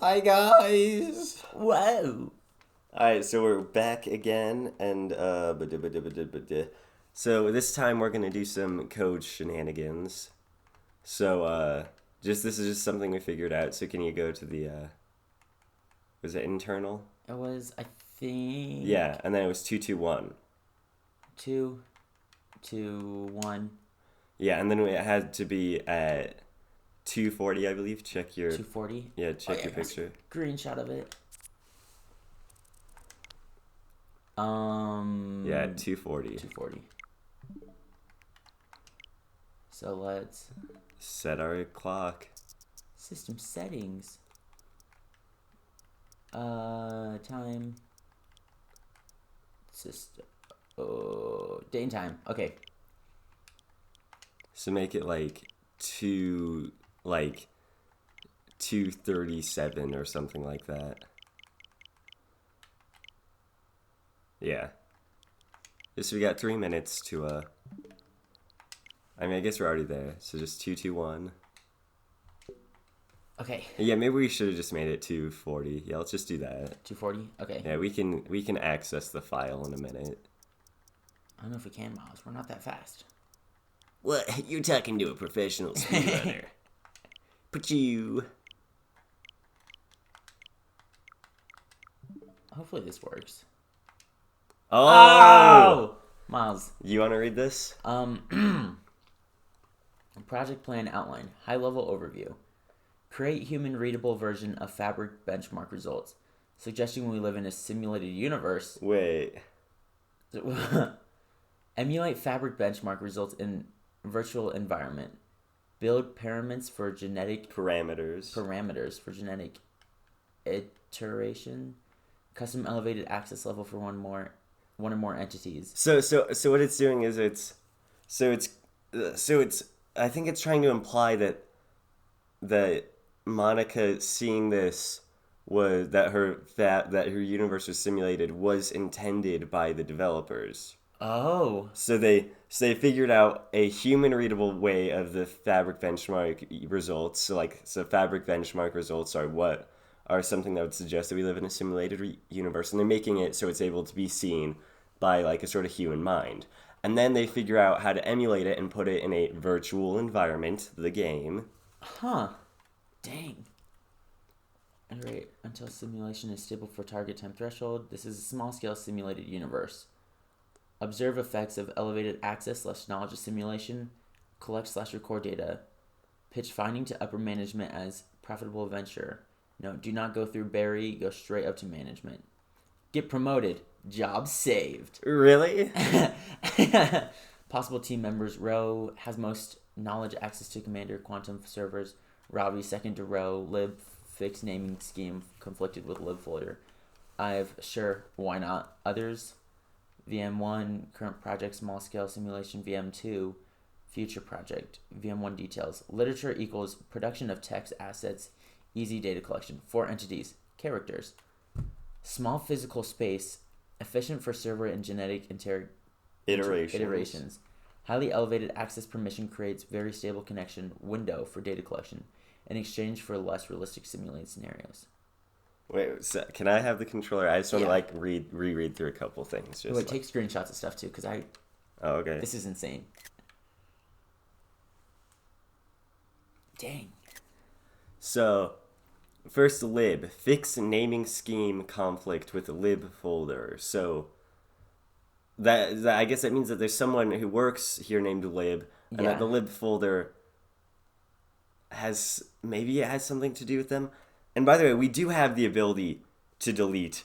Hi guys! Whoa. Alright, so we're back again, and so this time we're gonna do some code shenanigans. So this is just something we figured out. So can you go to the was it internal? It was, I think. Yeah, and then it was 221. 2, 2, 1. Yeah, and then it had to be at 240, I believe. Check your 240. Yeah, check your picture. Screenshot of it. Yeah, 240. 240. So let's Set our clock. system settings. Time. System. Oh, date and time. Okay. So make it like 2:37 or something like that. Yeah. So we got 3 minutes to I guess we're already there. So just 221. Okay. Yeah, maybe we should have just made it 240. Yeah, let's just do that. 240. Okay. Yeah, we can access the file in a minute. I don't know if we can, Miles. We're not that fast. What? You're talking to a professional speedrunner. But you. Hopefully this works. Oh! Miles. You want to read this? Project plan outline. High level overview. Create human readable version of Fabric benchmark results. Suggesting we live in a simulated universe. Wait. Emulate Fabric benchmark results in virtual environment. Build parameters for genetic for genetic iteration. Custom elevated access level for one or more entities. So what it's doing is it's I think it's trying to imply that Monica seeing this was that her universe was simulated was intended by the developers. Oh. So they figured out a human readable way of the Fabric benchmark results. So Fabric benchmark results are something that would suggest that we live in a simulated universe, and they're making it so it's able to be seen by like a sort of human mind. And then they figure out how to emulate it and put it in a virtual environment, the game. Huh. Dang. Iterate until simulation is stable for target time threshold. This is a small-scale simulated universe. Observe effects of elevated access / knowledge of simulation. Collect / record data. Pitch finding to upper management as profitable venture. No, do not go through Barry. Go straight up to management. Get promoted. Job saved. Really? Possible team members. Row has most knowledge access to Commander Quantum servers. Robbie second to Row. Lib fixed naming scheme conflicted with lib folder. I've sure why not. Others. VM1 current project small scale simulation. VM2 future project. VM1 details. Literature equals production of text assets. Easy data collection. 4 entities. Characters. Small physical space. Efficient for server and genetic iterations. Highly elevated access permission creates very stable connection window for data collection in exchange for less realistic simulated scenarios. Wait, so can I have the controller? I just want to reread through a couple things. Just take screenshots of stuff too, because Oh, okay. This is insane. Dang. So, first lib, fix naming scheme conflict with lib folder. So, that I guess that means that there's someone who works here named lib, and that the lib folder has something to do with them. And by the way, we do have the ability to delete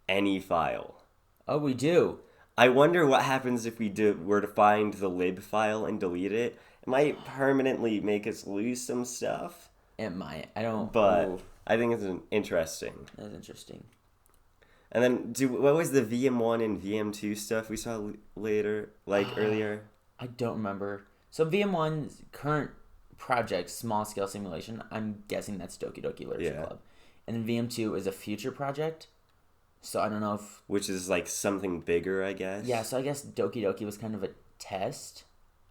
any file. Oh, we do. I wonder what happens if we were to find the lib file and delete it. It might permanently make us lose some stuff. It might. I don't. But I think it's interesting. That's interesting. And then, what was the VM1 and VM2 stuff we saw later, earlier? I don't remember. So VM1's current project, small scale simulation. I'm guessing that's Doki Doki Literature Club, and then VM2 is a future project. So I don't know if which is like something bigger, I guess. Yeah. So I guess Doki Doki was kind of a test.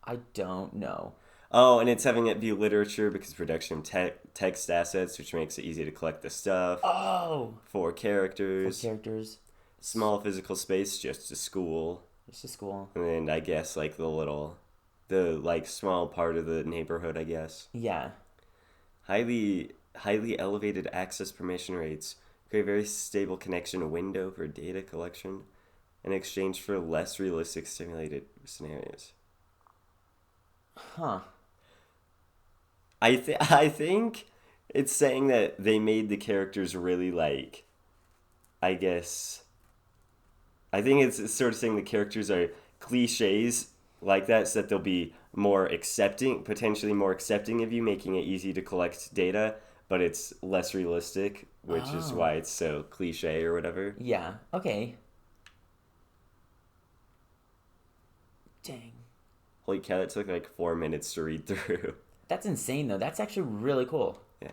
I don't know. Oh, and it's having it be literature because production of text assets, which makes it easy to collect the stuff. Oh, 4 four characters. characters. Small physical space, just a school. Just a school. And then I guess like the like small part of the neighborhood, I guess. Yeah. Highly elevated access permission rates. Create a very stable connection window for data collection in exchange for less realistic simulated scenarios. Huh. I think it's saying that they made the characters really like, I guess. I think it's sort of saying the characters are cliches like that, so that they'll be more accepting, potentially more accepting of you, making it easy to collect data, but it's less realistic, which is Oh. why it's so cliche or whatever. Yeah. Okay. Dang. Holy cow, it took like 4 minutes to read through. That's insane, though. That's actually really cool. Yeah.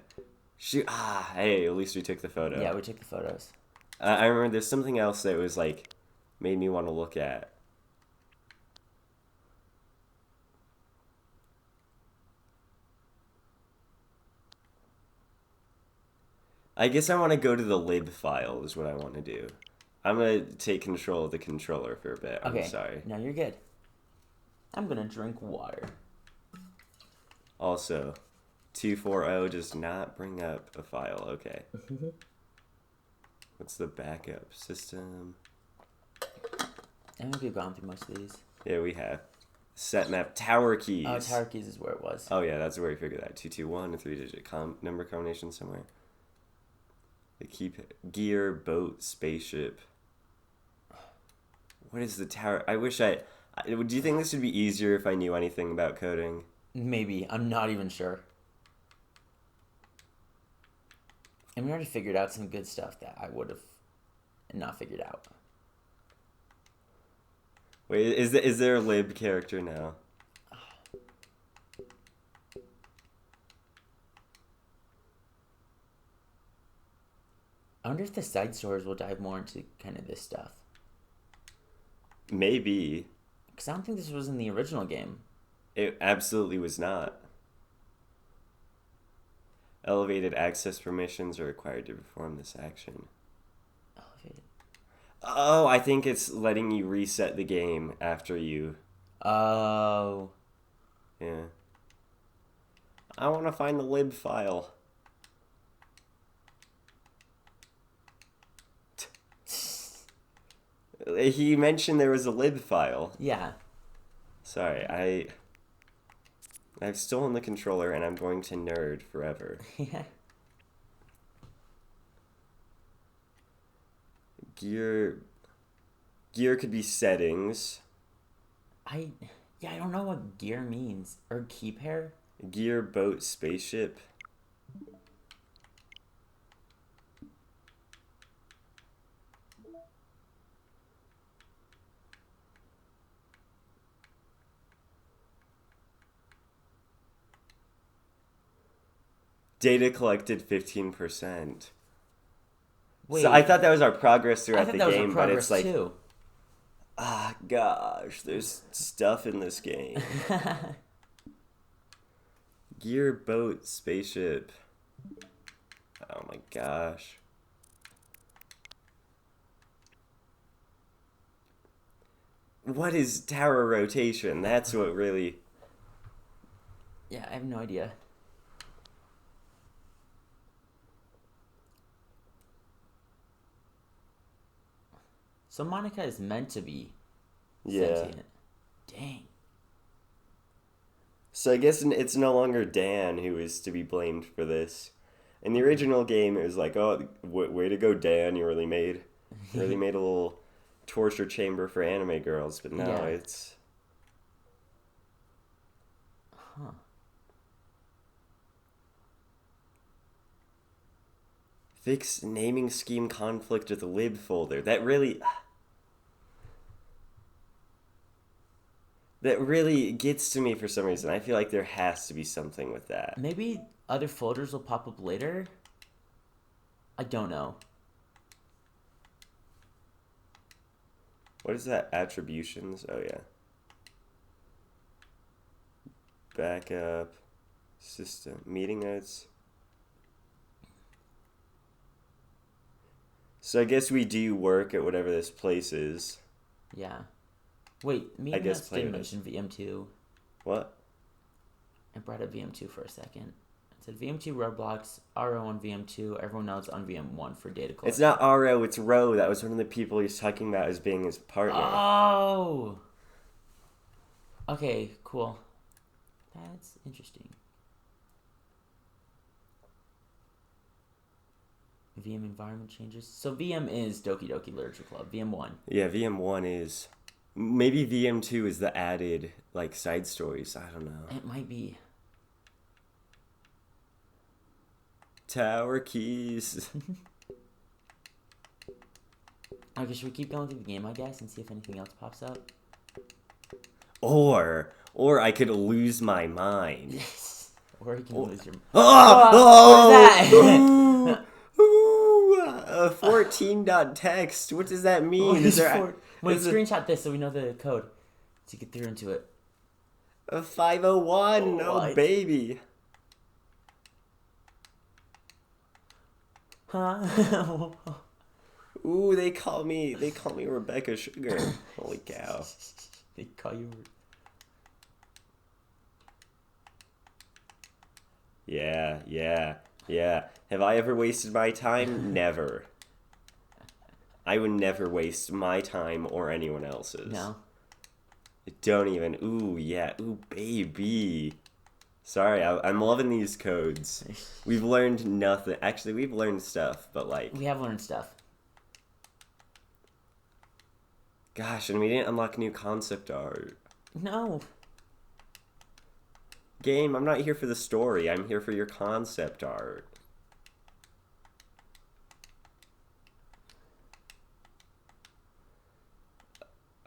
Shoot. Hey, at least we took the photo. Yeah, we took the photos. I remember there's something else that was like, made me want to look at. I guess I want to go to the lib file is what I want to do. I'm going to take control of the controller for a bit. I'm Okay. sorry. No, you're good. I'm gonna drink water. Also, 240 does not bring up a file. Okay. What's the backup system? I think we've gone through most of these. Yeah, we have. Set map tower keys. Oh, tower keys is where it was. Oh, yeah, that's where we figured that. 221, a 3-digit number combination somewhere. The keep gear, boat, spaceship. What is the tower? I wish do you think this would be easier if I knew anything about coding? Maybe. I'm not even sure. And we already figured out some good stuff that I would have not figured out. Wait, is there a lib character now? I wonder if the side stories will dive more into kind of this stuff. Maybe. Because I don't think this was in the original game. It absolutely was not. Elevated access permissions are required to perform this action. Elevated. Oh, I think it's letting you reset the game after you. Oh. Yeah. I want to find the lib file. He mentioned there was a lib file. Yeah. Sorry, I've stolen the controller and I'm going to nerd forever. Yeah. Gear could be settings. I don't know what gear means. Or key pair? Gear, boat, spaceship. Data collected 15%. Wait. So I thought that was our progress I throughout thought the that was game, our but progress it's like, too. Gosh, there's stuff in this game. Gear, boat, spaceship. Oh my gosh. What is tower rotation? That's what really... Yeah, I have no idea. So Monica is meant to be sentient. Dang. So I guess it's no longer Dan who is to be blamed for this. In the original game, it was like, oh, way to go, Dan! You really made a little torture chamber for anime girls. But now Yeah. it's Huh. fix naming scheme conflict with the lib folder. That really gets to me for some reason. I feel like there has to be something with that. Maybe other folders will pop up later? I don't know. What is that? Attributions? Oh, yeah. Backup. System. Meeting notes. So I guess we do work at whatever this place is. Yeah. Wait, meeting notes didn't mention VM2. What? I brought up VM2 for a second. It said VM2 Roblox, RO on VM2, everyone else on VM1 for data collection. It's not RO, it's Ro. That was one of the people he's talking about as being his partner. Oh! Okay, cool. That's interesting. VM environment changes. So VM is Doki Doki Literature Club. VM1. Yeah, VM1 is... Maybe VM2 is the added, like, side stories. I don't know. It might be. Tower keys. Okay, should we keep going through the game, I guess, and see if anything else pops up? Or I could lose my mind. Yes. Or you can lose your... Oh! A 14.text. What does that mean? Wait, screenshot this so we know the code. To get through into it. A 501. Oh, baby. Huh? Ooh, they call me Rebecca Sugar. Holy cow. They call you... Yeah. Have I ever wasted my time? Never. I would never waste my time or anyone else's. No. Don't even. Ooh, yeah. Ooh, baby. Sorry, I'm loving these codes. We've learned nothing. Actually, we've learned stuff, but like... We have learned stuff. Gosh, and we didn't unlock new concept art. No. Game, I'm not here for the story. I'm here for your concept art.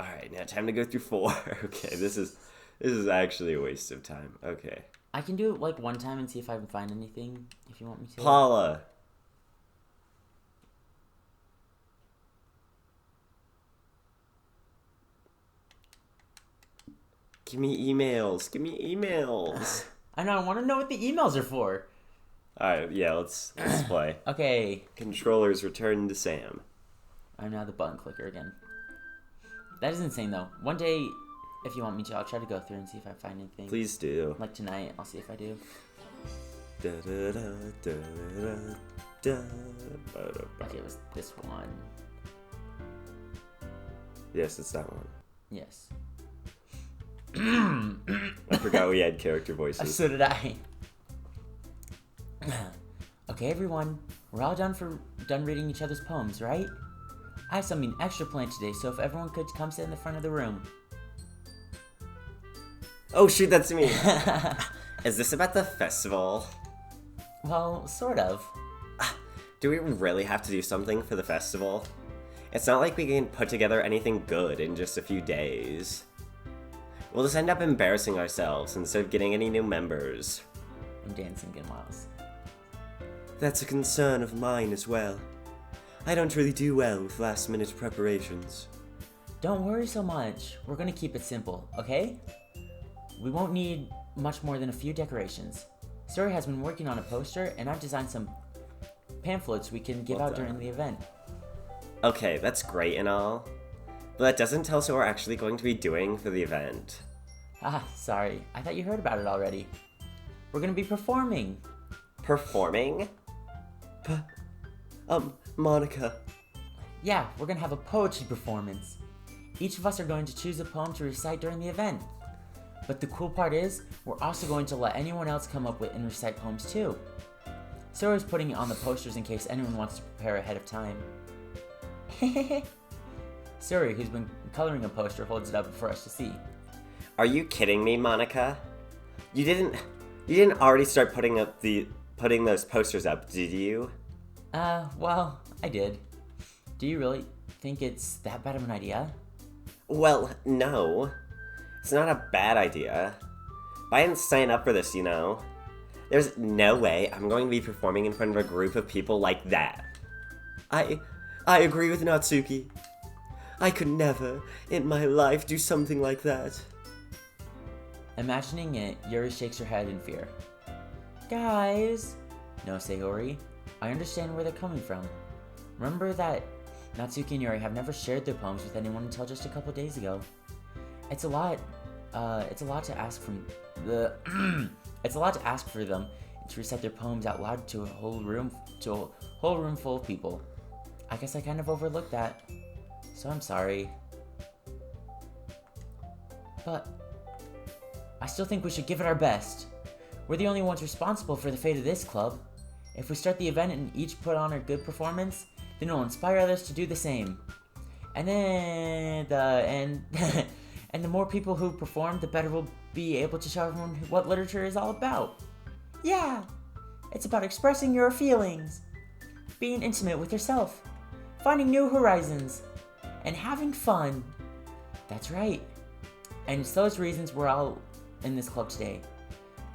Alright, now time to go through 4. Okay, this is actually a waste of time. Okay. I can do it like one time and see if I can find anything, if you want me to. Paula. Give me emails. I know, I want to know what the emails are for. Alright, yeah, let's play. Okay. Controllers return to Sam. I'm now the button clicker again. That is insane, though. One day, if you want me to, I'll try to go through and see if I find anything. Please do. Like tonight, I'll see if I do. Okay, it was this one. Yes, it's that one. Yes. I forgot we had character voices. So did I. Okay, everyone. We're all done reading each other's poems, right? I have something extra planned today, so if everyone could come sit in the front of the room. Oh shoot, that's me. Is this about the festival? Well, sort of. Do we really have to do something for the festival? It's not like we can put together anything good in just a few days. We'll just end up embarrassing ourselves instead of getting any new members. I'm dancing in Miles. That's a concern of mine as well. I don't really do well with last-minute preparations. Don't worry so much. We're gonna keep it simple, okay? We won't need much more than a few decorations. Suri has been working on a poster, and I've designed some pamphlets we can give out during the event. Okay, that's great and all, but that doesn't tell us what we're actually going to be doing for the event. Ah, sorry. I thought you heard about it already. We're gonna be performing. Performing? Monica. Yeah, we're gonna have a poetry performance. Each of us are going to choose a poem to recite during the event. But the cool part is, we're also going to let anyone else come up with and recite poems too. Suri's putting it on the posters in case anyone wants to prepare ahead of time. Suri, who's been coloring a poster, holds it up for us to see. Are you kidding me, Monica? You didn't already start putting those posters up, did you? Well, I did. Do you really think it's that bad of an idea? Well, no. It's not a bad idea. But I didn't sign up for this, you know. There's no way I'm going to be performing in front of a group of people like that. I agree with Natsuki. I could never, in my life, do something like that. Imagining it, Yuri shakes her head in fear. Guys! No, Sayori. I understand where they're coming from. Remember that Natsuki and Yuri have never shared their poems with anyone until just a couple days ago. It's a lot to ask from the it's a lot to ask for them to recite their poems out loud to a whole room full of people. I guess I kind of overlooked that. So I'm sorry. But I still think we should give it our best. We're the only ones responsible for the fate of this club. If we start the event and each put on a good performance, then it'll inspire others to do the same. And then and the more people who perform, the better we'll be able to show everyone what literature is all about. Yeah, it's about expressing your feelings, being intimate with yourself, finding new horizons, and having fun. That's right. And it's those reasons we're all in this club today.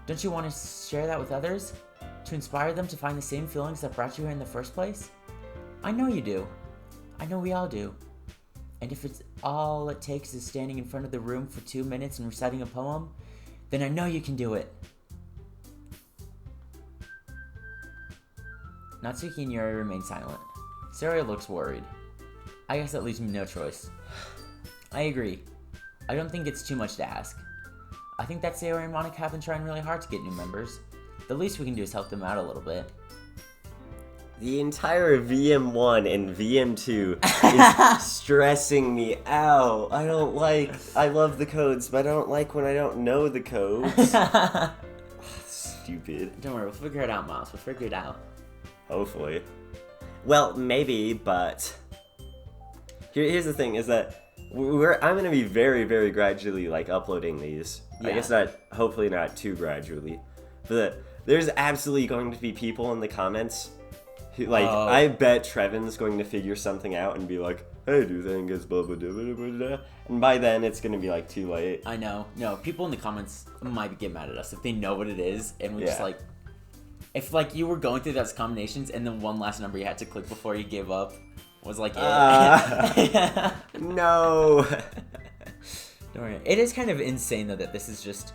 Don't you want to share that with others? To inspire them to find the same feelings that brought you here in the first place? I know you do. I know we all do. And if it's all it takes is standing in front of the room for 2 minutes and reciting a poem, then I know you can do it. Natsuki and Yuri remain silent. Saria looks worried. I guess that leaves me no choice. I agree. I don't think it's too much to ask. I think that Sayori and Monica have been trying really hard to get new members. The least we can do is help them out a little bit. The entire VM1 and VM2 is stressing me out. I love the codes, but I don't like when I don't know the codes. Stupid. Don't worry, we'll figure it out, Miles. We'll figure it out. Hopefully. Well, maybe, but here's the thing: is that I'm gonna be very, very gradually uploading these. Yeah. I guess not. Hopefully, not too gradually. But there's absolutely going to be people in the comments who, I bet Trevin's going to figure something out and be like, "Hey, do you think it's blah blah blah blah blah blah?" And by then, it's gonna be too late. I know. No, people in the comments might get mad at us if they know what it is, and we just if you were going through those combinations and then one last number you had to click before you gave up was it. No. Don't worry. It is kind of insane though that this is just.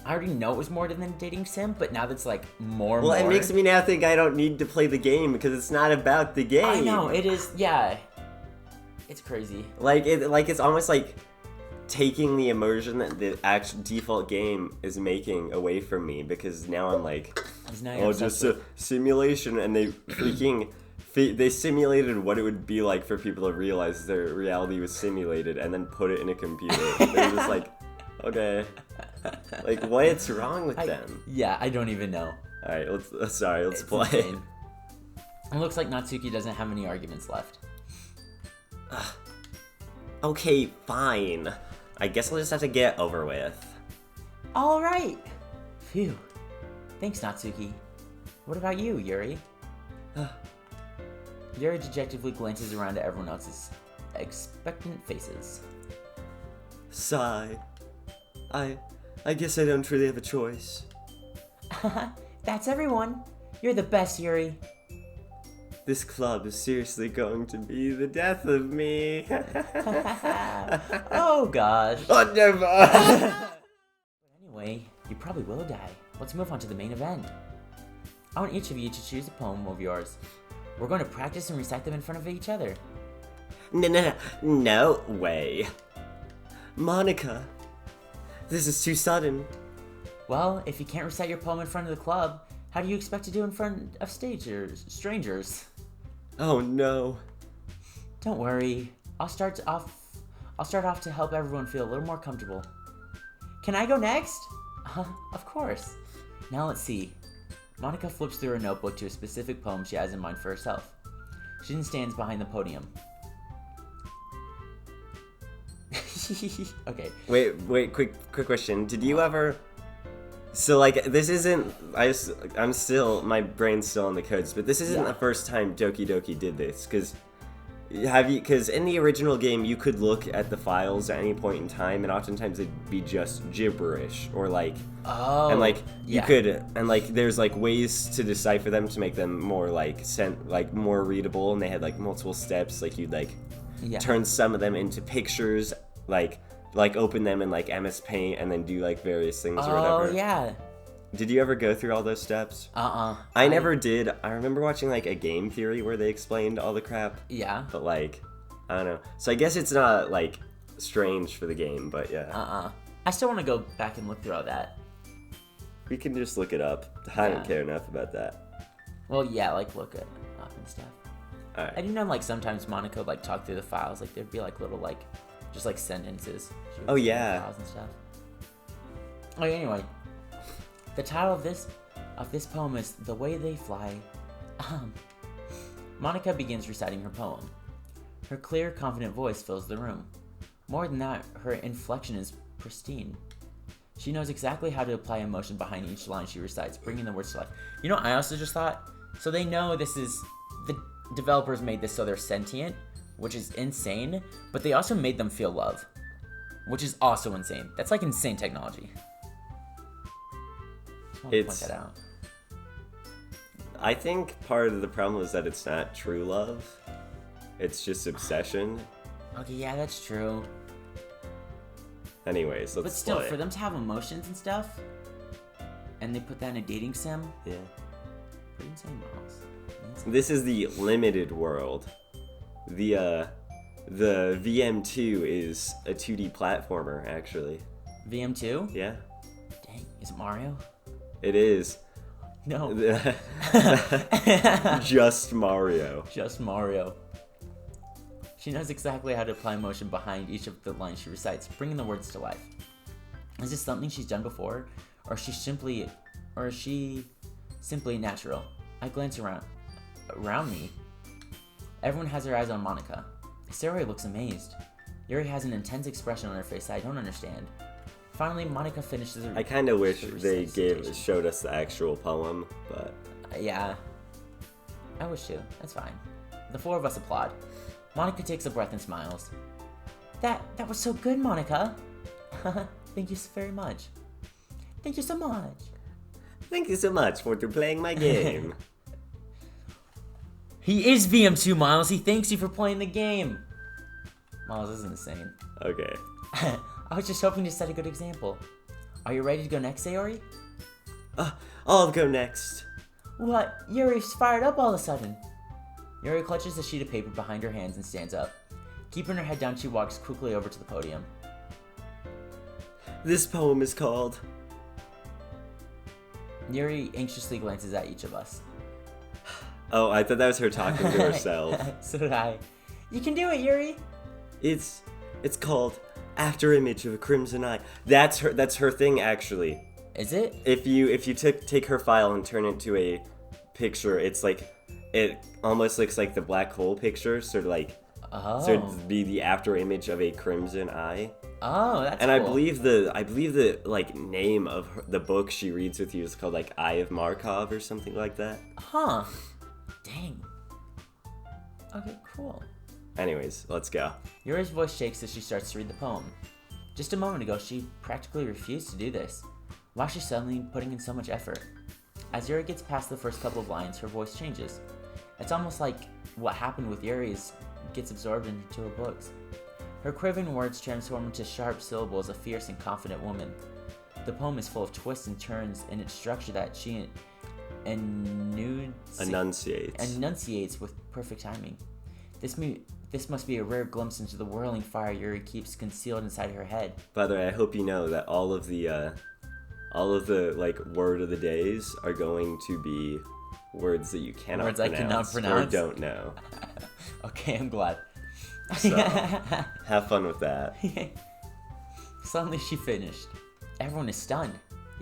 I already know it was more than a dating sim, but now that's more. Well, it makes me now think I don't need to play the game because it's not about the game. I know it is. Yeah, it's crazy. It's almost taking the immersion that the actual default game is making away from me because now I'm just a simulation, and they freaking. They simulated what it would be like for people to realize their reality was simulated and then put it in a computer. They're just okay. What's wrong with them? Yeah, I don't even know. Alright, let's play. Insane. It looks like Natsuki doesn't have any arguments left. Okay, fine. I guess I'll just have to get over with. Alright. Phew. Thanks, Natsuki. What about you, Yuri? Yuri dejectedly glances around at everyone else's expectant faces. Sigh. I guess I don't really have a choice. That's everyone. You're the best, Yuri. This club is seriously going to be the death of me. Oh, gosh. Oh, never. Anyway, you probably will die. Let's move on to the main event. I want each of you to choose a poem of yours. We're going to practice and recite them in front of each other. No way. Monica, this is too sudden. Well, if you can't recite your poem in front of the club, how do you expect to do in front of strangers? Oh no. Don't worry. I'll start off to help everyone feel a little more comfortable. Can I go next? Of course. Now let's see. Monica flips through her notebook to a specific poem she has in mind for herself. She then stands behind the podium. Okay. Wait, quick question. Did you ever... So, this isn't... I'm still... My brain's still on the codes, but this isn't the first time Doki Doki did this, because... Because in the original game, you could look at the files at any point in time, and oftentimes it'd be just gibberish, or Oh. And you could, and there's ways to decipher them to make them more more readable, and they had multiple steps. You'd turn some of them into pictures, like open them in like MS Paint and then do like various things or Oh, whatever. yeah. Did you ever go through all those steps? I never did. I remember watching like a game theory where they explained all the crap. Yeah. But like, I don't know. So I guess it's not like strange for the game, but yeah. I still want to go back and look through all that. We can just look it up. I don't care enough about that. Well, yeah, like look it up and stuff. Alright. I do know like sometimes Monica would like talk through the files. Like there'd be like little like, just like sentences. She would Oh, put in the yeah. Files and stuff. Okay, anyway. The title of this poem is The Way They Fly. Monica begins reciting her poem. Her clear, confident voice fills the room. More than that, her inflection is pristine. She knows exactly how to apply emotion behind each line she recites, bringing the words to life. You know, I also just thought, so they know this is, the developers made this so they're sentient, which is insane, but they also made them feel love, which is also insane. That's like insane technology. Point that out. I think part of the problem is that it's not true love. It's just obsession. Okay, yeah, that's true. Anyways, let's But still, play. for them to have emotions and stuff, and they put that in a dating sim, Yeah. pretty insane, Miles. This is the limited world. The VM2 is a 2D platformer, actually. VM2? Yeah. Dang, is it Mario? It is. No. Just Mario. Just Mario. She knows exactly how to apply emotion behind each of the lines she recites, bringing the words to life. Is this something she's done before, or is she simply natural? I glance around me. Everyone has their eyes on Monica. Sarah looks amazed. Yuri has an intense expression on her face that I don't understand. Finally, Monica finishes her. I kind of wish her they recitation. showed us the actual poem, but Yeah. I wish too. That's fine. The four of us applaud. Monica takes a breath and smiles. That was so good, Monica. Thank you so very much. Thank you so much. thank you so much for playing my game. He is VM2, Miles. He thanks you for playing the game. Miles is insane. Okay. I was just hoping to set a good example. Are you ready to go next, Sayori? I'll go next. What? Yuri's fired up all of a sudden. Yuri clutches a sheet of paper behind her hands and stands up. Keeping her head down, she walks quickly over to the podium. This poem is called... Yuri anxiously glances at each of us. Oh, I thought that was her talking to herself. So did I. You can do it, Yuri! It's called After Image of a Crimson Eye. That's her thing, actually. Is it? If you take her file and turn it to a picture, it's like it almost looks like the black hole picture, sort of like so it'd be the after image of a crimson eye. Oh, that's and cool. I believe the like name of the book she reads with you is called like Eye of Markov or something like that. Huh. Dang. Okay, cool. Anyways, let's go. Yuri's voice shakes as she starts to read the poem. Just a moment ago, she practically refused to do this. Why is she suddenly putting in so much effort? As Yuri gets past the first couple of lines, her voice changes. It's almost like what happened with Yuri's gets absorbed into her books. Her quivering words transform into sharp syllables of fierce and confident woman. The poem is full of twists and turns in its structure that she enunciates with perfect timing. This must be a rare glimpse into the whirling fire Yuri keeps concealed inside her head. By the way, I hope you know that all of the like word of the days are going to be words that you cannot Words pronounce, I cannot pronounce? or don't know. Okay, I'm glad. So, have fun with that. Suddenly she finished. Everyone is stunned.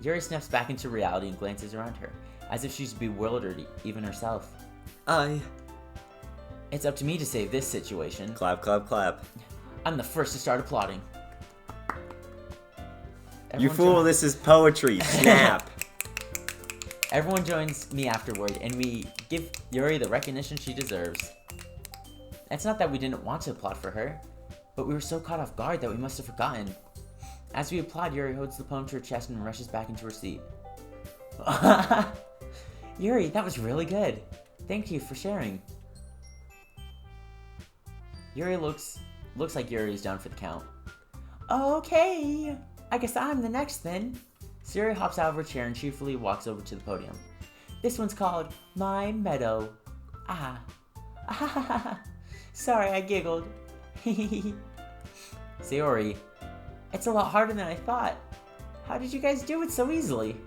Yuri snaps back into reality and glances around her, as if she's bewildered even herself. It's up to me to save this situation. Clap, clap, clap. I'm the first to start applauding. You fool, this is poetry. Snap. Everyone joins me afterward, and we give Yuri the recognition she deserves. It's not that we didn't want to applaud for her, but we were so caught off guard that we must have forgotten. As we applaud, Yuri holds the poem to her chest and rushes back into her seat. Yuri, that was really good. Thank you for sharing. Yuri looks like Yuri is down for the count. Okay, I guess I'm the next then. Sayori hops out of her chair and cheerfully walks over to the podium. This one's called My Meadow. Ah. Ah. Sorry, I giggled. Sayori, it's a lot harder than I thought. How did you guys do it so easily?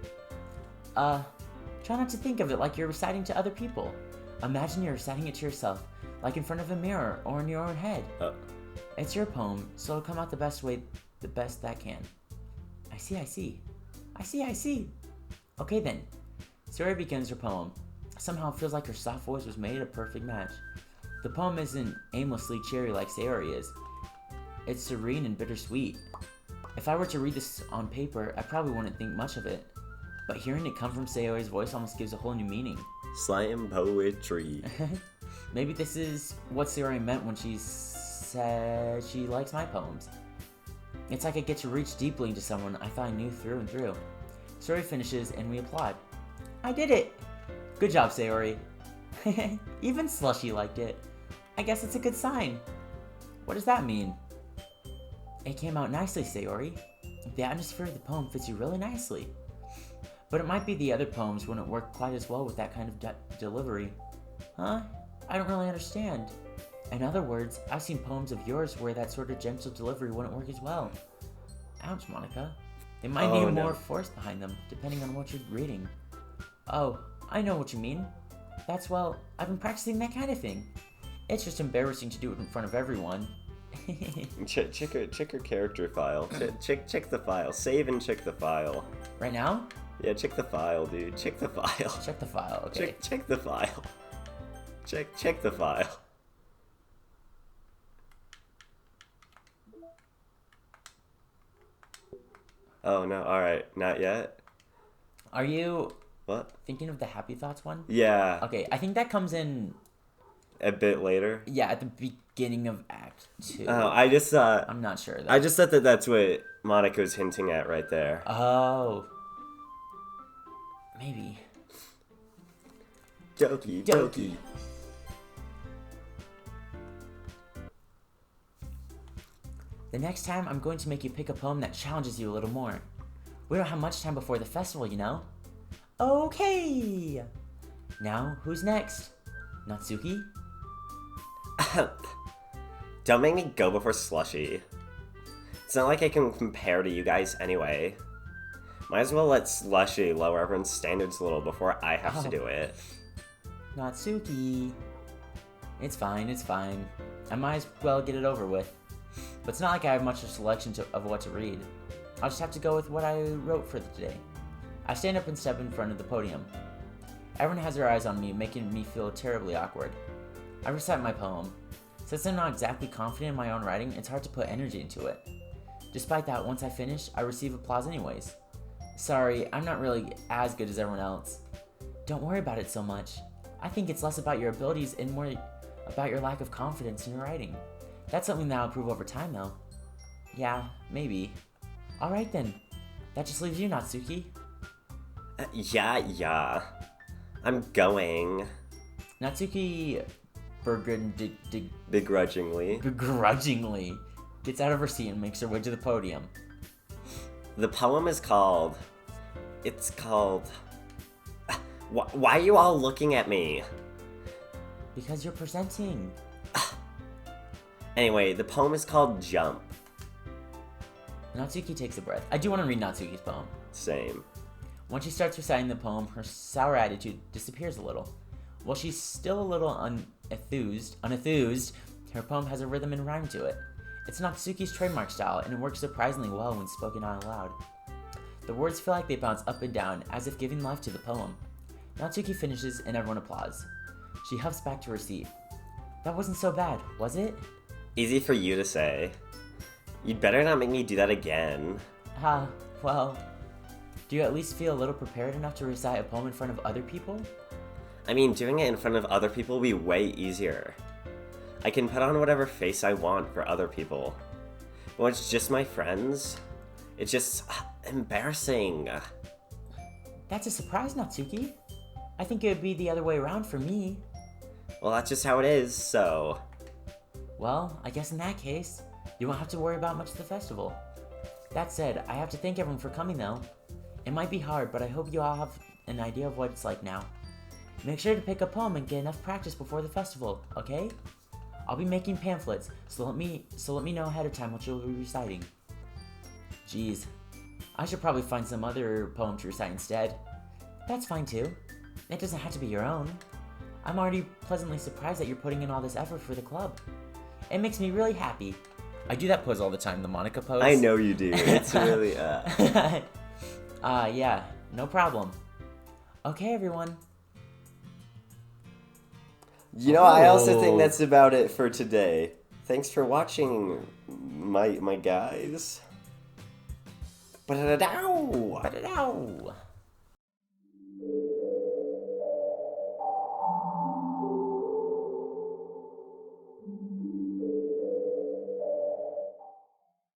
Try not to think of it like you're reciting to other people. Imagine you're reciting it to yourself, like in front of a mirror or in your own head. It's your poem, so it'll come out the best that can. I see. Okay then. Sayori begins her poem. Somehow it feels like her soft voice was made a perfect match. The poem isn't aimlessly cheery like Sayori is. It's serene and bittersweet. If I were to read this on paper, I probably wouldn't think much of it. But hearing it come from Sayori's voice almost gives a whole new meaning. Slam poetry. Maybe this is what Sayori meant when she said she likes my poems. It's like I get to reach deeply into someone I thought I knew through and through. Sayori finishes and we applaud. I did it! Good job, Sayori. Even Slushy liked it. I guess it's a good sign. What does that mean? It came out nicely, Sayori. The atmosphere of the poem fits you really nicely. But it might be the other poems wouldn't work quite as well with that kind of delivery. Huh? I don't really understand. In other words, I've seen poems of yours where that sort of gentle delivery wouldn't work as well. Ouch, Monica. They might need more force behind them, depending on what you're reading. Oh, I know what you mean. That's, well, I've been practicing that kind of thing. It's just embarrassing to do it in front of everyone. check her character file. Check the file. Save and check the file. Right now? Yeah, check the file, dude. Check the file. Check the file, okay. Check the file. Check the file. Oh no, alright, not yet. Are you what? Thinking of the Happy Thoughts one? Yeah. Okay, I think that comes in a bit later. Yeah, at the beginning of Act 2. Oh, I just thought I'm not sure though. I just thought that that's what Monica's hinting at right there. Oh. Maybe. Jokey. The next time, I'm going to make you pick a poem that challenges you a little more. We don't have much time before the festival, you know? Okay! Now, who's next? Natsuki? Don't make me go before Slushy. It's not like I can compare to you guys anyway. Might as well let Slushy lower everyone's standards a little before I have to do it. Natsuki. It's fine. I might as well get it over with. But it's not like I have much of a selection of what to read. I'll just have to go with what I wrote for today. I stand up and step in front of the podium. Everyone has their eyes on me, making me feel terribly awkward. I recite my poem. Since I'm not exactly confident in my own writing, it's hard to put energy into it. Despite that, once I finish, I receive applause anyways. Sorry, I'm not really as good as everyone else. Don't worry about it so much. I think it's less about your abilities and more about your lack of confidence in your writing. That's something that I'll improve over time, though. Yeah, maybe. Alright then. That just leaves you, Natsuki. Yeah. I'm going. Natsuki begrudgingly gets out of her seat and makes her way to the podium. The poem is called... Why are you all looking at me? Because you're presenting. Anyway, the poem is called Jump. Natsuki takes a breath. I do want to read Natsuki's poem. Same. When she starts reciting the poem, her sour attitude disappears a little. While she's still a little unenthused, her poem has a rhythm and rhyme to it. It's Natsuki's trademark style, and it works surprisingly well when spoken out loud. The words feel like they bounce up and down, as if giving life to the poem. Natsuki finishes, and everyone applauds. She huffs back to her seat. That wasn't so bad, was it? Easy for you to say. You'd better not make me do that again. Well, do you at least feel a little prepared enough to recite a poem in front of other people? I mean, doing it in front of other people will be way easier. I can put on whatever face I want for other people. But when it's just my friends, it's just embarrassing. That's a surprise, Natsuki. I think it would be the other way around for me. Well, that's just how it is, so... Well, I guess in that case, you won't have to worry about much of the festival. That said, I have to thank everyone for coming though. It might be hard, but I hope you all have an idea of what it's like now. Make sure to pick a poem and get enough practice before the festival, okay? I'll be making pamphlets, so let me know ahead of time what you'll be reciting. Jeez, I should probably find some other poem to recite instead. That's fine too. It doesn't have to be your own. I'm already pleasantly surprised that you're putting in all this effort for the club. It makes me really happy. I do that pose all the time, the Monica pose. I know you do. It's really, yeah, no problem. Okay, everyone. You know, I also think that's about it for today. Thanks for watching, my guys. Ba-da-da-dow! Ba-da-dow!